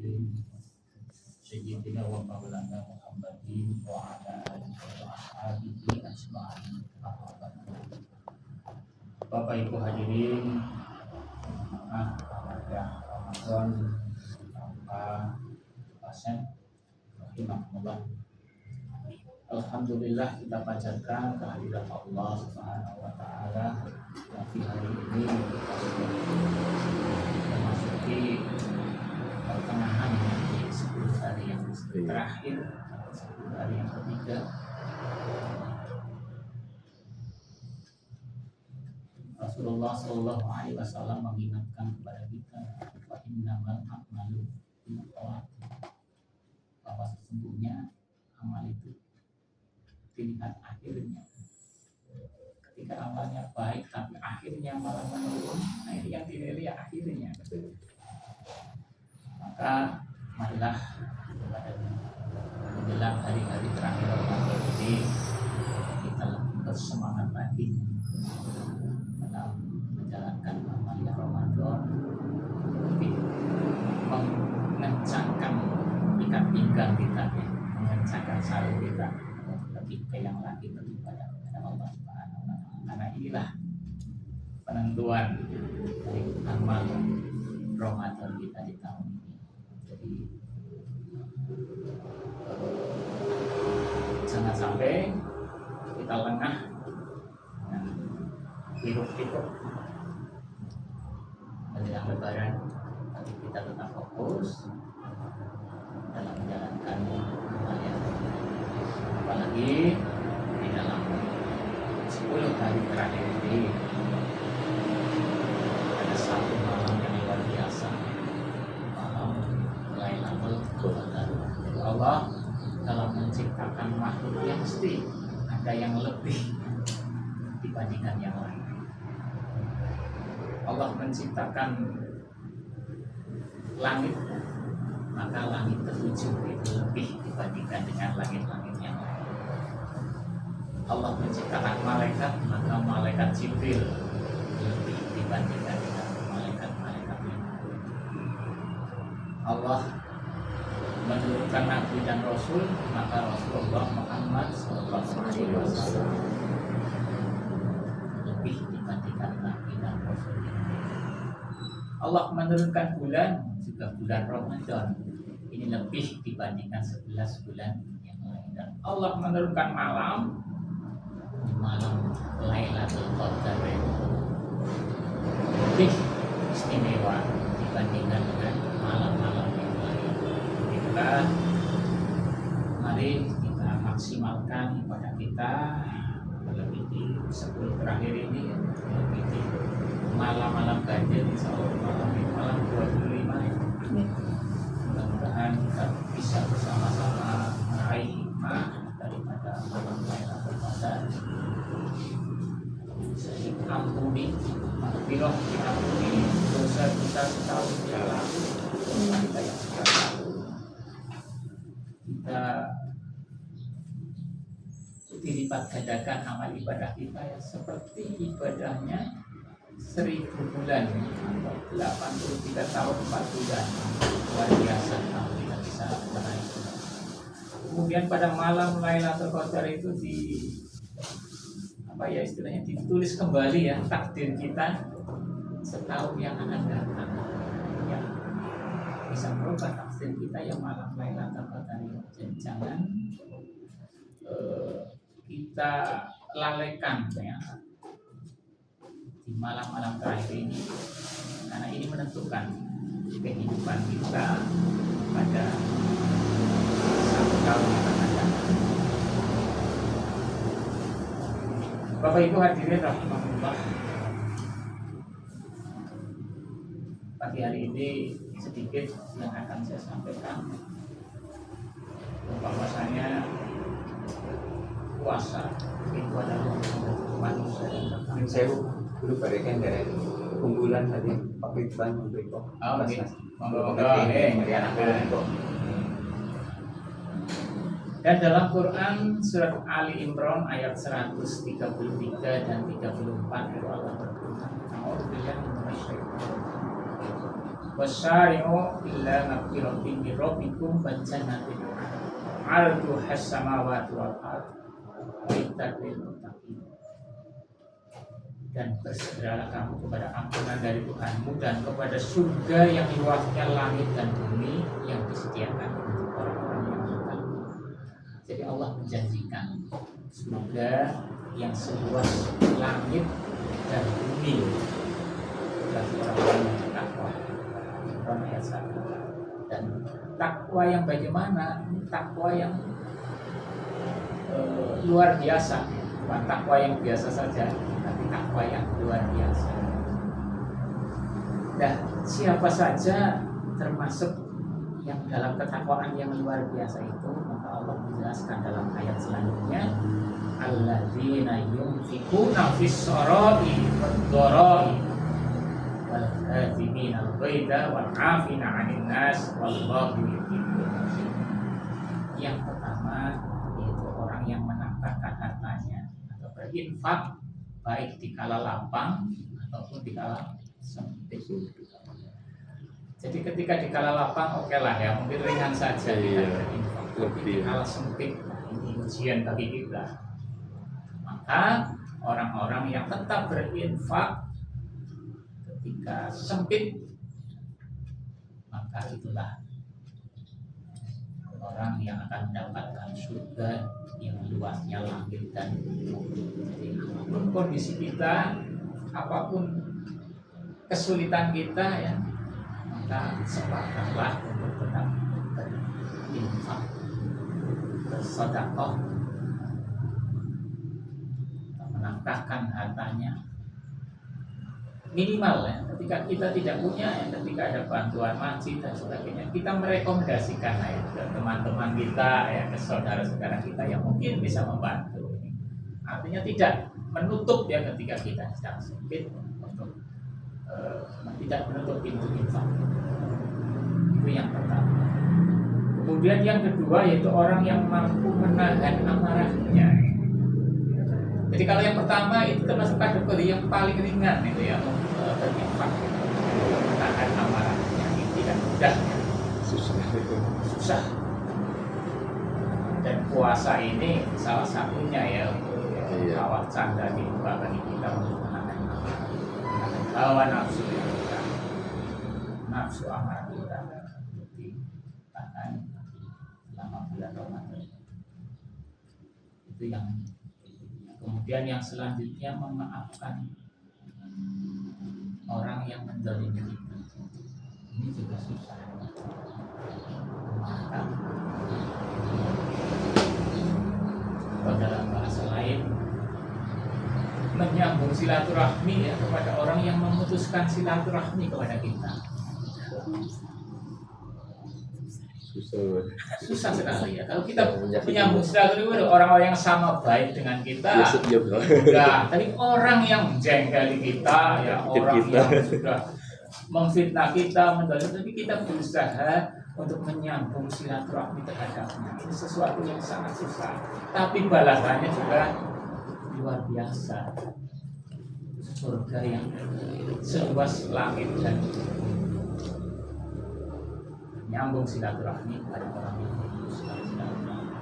Sayyidina wa maulana Muhammadin wa ala alihi wa ashabihi ajma'in. Bapak Ibu hadirin, Ramadan tanpa pasien rahimahullah. Alhamdulillah kita panjatkan kehadirat Allah Subhanahu wa taala yang di hari ini memasuki pertengahan di 10 hari yang terakhir, 10 hari yang ketiga. Rasulullah Shallallahu Alaihi Wasallam mengingatkan kepada kita, wa innamal a'malu binniyat, bahwa sesungguhnya amal itu dilihat akhirnya. Ketika awalnya baik tapi akhirnya malah menurun, nah ini yang dinilai akhirnya. Maka marilah menjelang hari-hari terakhir Ramadan ini kita lebih bersemangat lagi dalam menjalankan amalnya Ramadan, lebih mengencangkan ikat pinggang kita, mengencangkan sarung kita, lebih yang lagi beribadah kepada Allah Subhanahu wa taala. Karena inilah penentuan dari amal Ramadan kita di tahun ini. Jadi jangan sampai kita lengah dan hiruk-pikuk menjelang Lebaran, tapi kita tetap fokus dalam menjalankan amalnya. Apalagi di dalam 10 hari terakhir ini ada satu malam yang luar biasa, malam Lailatul Qadar. Jadi Allah dalam menciptakan makhluknya mesti ada yang lebih dibandingkan yang lain. Allah menciptakan langit, maka langit ketujuh itu lebih dibandingkan dengan langit-langit yang lain. Allah menciptakan malaikat, maka malaikat Jibril lebih dibandingkan dengan malaikat-malaikat yang lain. Allah menurunkan Nabi dan Rasul, maka Rasulullah Muhammad SAW lebih dibandingkan Nabi dan Rasul. Allah menurunkan bulan, juga bulan Ramadan, ini lebih dibandingkan 11 bulan yang lain. Dan Allah menurunkan malam, malam Lailatul Qadar lebih istimewa dibandingkan dengan malam-malam yang lain. Kita mari kita maksimalkan ibadah kita, lebih di 10 terakhir ini, lebih di malam-malam ganjil, insya Allah malam 25 ini. Mudah-mudahan kita bisa bersama-sama meraih hikmah daripada malam Lailatul Qadar. Ampuni, maghfirah, diampuni dosa kita setahun yang lalu, dosa kita yang sudah lalu. Kita dilipat gandakan amal ibadah kita yang seperti ibadahnya 1000 bulan atau 83 tahun 4 bulan. Luar biasa kalau kita bisa meraih. Kemudian pada malam Lailatul Qadar itu istilahnya ditulis kembali ya takdir kita setahun yang akan datang, ya bisa merubah takdir kita yang malam Lailatul Qadar. Jadi jangan kita lalaikan ya di malam-malam terakhir ini, karena ini menentukan kehidupan kita pada satu tahun yang akan datang. Bapak Ibu hadirin rahimahullah, pagi hari ini sedikit yang akan saya sampaikan, bahwasanya puasa itu adalah manusia yang saya dulu berikan dari unggulan tadi Pak Ridwan memberikan. Oh, gitu. Dan dalam Quran surat Ali Imran ayat 133 dan 34 itu Allah berfirman, "A'udzubillahi minasyaitonir rajim. wasari'u illa maghfiratin min rabbikum wa jannatin 'arduha as-samawati wal ardh uiddat lil muttaqin. Dan bersegeralah kamu kepada ampunan dari Tuhanmu dan kepada surga yang luasnya langit dan bumi yang disediakan untuk orang-orang yang bertakwa. Jadi Allah menjanjikan surga yang seluas langit dan bumi bagi orang-orang yang bertakwa. Quran ayat 1. Dan takwa yang bagaimana? Takwa yang luar biasa, bukan takwa yang biasa saja, tapi takwa yang luar biasa. Nah, siapa saja termasuk yang dalam ketakwaan yang luar biasa itu, maka Allah menjelaskan dalam ayat selanjutnya, alladzina yunfiquna fis-sarai wad-dharai wal kadhimina al-ghaidha wal 'afina 'anil nas wallahu yuhibbul muhsinin. Yang pertama yaitu orang yang menafkahkan hartanya atau berinfak baik di kala lapang ataupun di kala sempit. Jadi ketika di kala lapang oke lah ya, mungkin ringan saja kita berinfak. Tapi di kala sempit ini ujian bagi kita. Maka orang-orang yang tetap berinfak ketika sempit, maka itulah orang yang akan mendapatkan surga yang luasnya langit dan bumi. Jadi apapun kondisi kita, apapun kesulitan kita ya, maka sempatkanlah untuk tetap berinfak, bersedekah, menafkahkan hartanya. Minimal ya, ketika kita tidak punya ya, ketika ada bantuan masjid dan sebagainya, kita merekomendasikan ya ke teman-teman kita ya, ke saudara-saudara kita yang mungkin bisa membantu. Artinya tidak menutup ya ketika kita sedang sempit untuk tidak menutup pintu infak. Itu yang pertama. Kemudian yang kedua yaitu orang yang mampu menahan amarahnya. Jadi kalau yang pertama itu termasuk kategori yang paling ringan itu ya, berinfak, menahan amarahnya ini tidak mudah ya. Susah. Dan puasa ini salah satunya ya, kawat canda dibuka bagi kita untuk menahan amarah, menahan hawa nafsu yang kita, nafsu amarah kita untuk ditahan selama bulan Ramadan. Itu yang. Kemudian yang selanjutnya memaafkan orang yang menzalimi kita. Ini juga susah. Memaafkan. Atau dalam bahasa lain, menyambung silaturahmi ya kepada orang yang memutuskan silaturahmi kepada kita. Susah sekali ya. Kalau kita menyambung silaturahmi dengan orang-orang yang sama baik dengan kita, enggak. Tapi orang yang menjengkeli kita, ya orang yang sudah memfitnah kita, tapi kita berusaha untuk menyambung silaturahmi terhadapnya. Ini sesuatu yang sangat susah. Tapi balasannya juga luar biasa. Surga yang seluas langit dan nyambung silaturahmi pada orang yang memutuskan silaturahmi.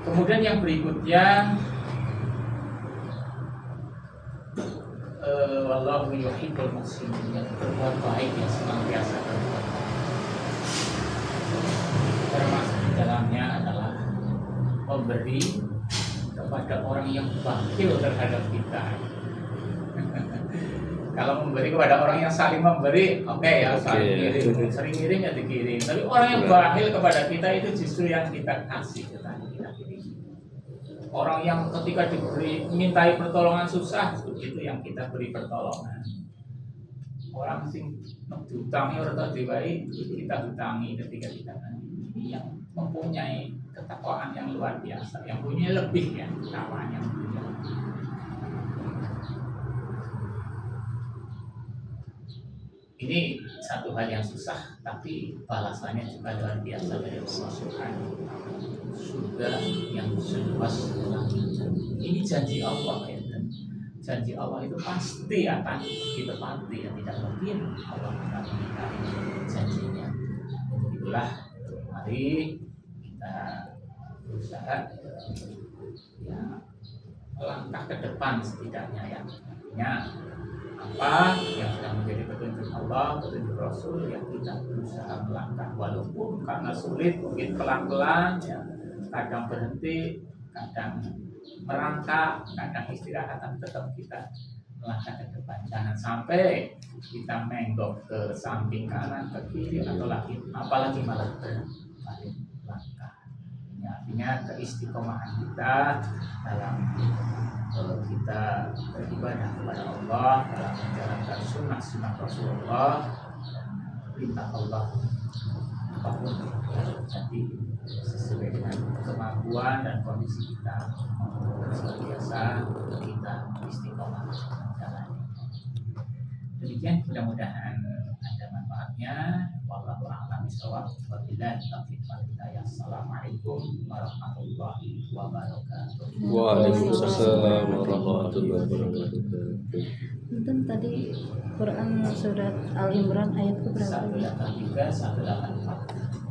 Kemudian yang berikutnya, wallahu yuhibbul muhsinin, yang berbuat baik yang senantiasa berbuat baik. Termasuk di dalamnya adalah memberi kepada orang yang bakhil terhadap kita. Kalau memberi kepada orang yang saling memberi, oke ya, saling ngirim, sering ngirim ya dikirim. Tapi orang yang bakhil kepada kita itu justru yang kita kasih, kita kirim. Orang yang ketika diberi, mintai pertolongan susah, itu yang kita beri pertolongan. Orang sing diutangi atau diwai, kita hutangi ketika kita kan. Ini yang mempunyai ketakwaan yang luar biasa, yang punya lebih ya, ketakwaan yang punya. Ini satu hal yang susah, tapi balasannya juga luar biasa dari Allah Subhanahu wa Ta'ala. Surga yang seluas langit. Ini janji Allah ya. janji Allah itu pasti akan ditepati, ya tidak mungkin Allah akan mengingkari janjinya. Itulah, mari kita berusaha ya melangkah ke depan setidaknya, ya artinya apa yang sudah menjadi petunjuk Allah, petunjuk Rasul, yang kita berusaha melangkah walaupun karena sulit, mungkin pelan-pelan, ya kadang berhenti, kadang merangkak, kadang istirahat, tapi tetap kita melangkah ke depan. Jangan sampai kita menggok ke samping kanan, ke kiri, atau lagi apalagi malah berbalik langkah. Ini artinya keistiqomahan kita dalam kita beribadah kepada Allah, dalam menjalankan sunnah Rasulullah dan perintah Allah apapun jadi sesuai dengan kemampuan dan kondisi kita, biasa kita istiqomah menjalani. Demikian, mudah-mudahan ada manfaatnya. Wallahu a'lam bishawab. Wabillahi taufiq wal hidayah. Assalamualaikum warahmatullahi wabarakatuh. Waalaikumsalam warahmatullahi wabarakatuh. Itu tadi Quran surat Al Imran ayat keberapa? 183 184.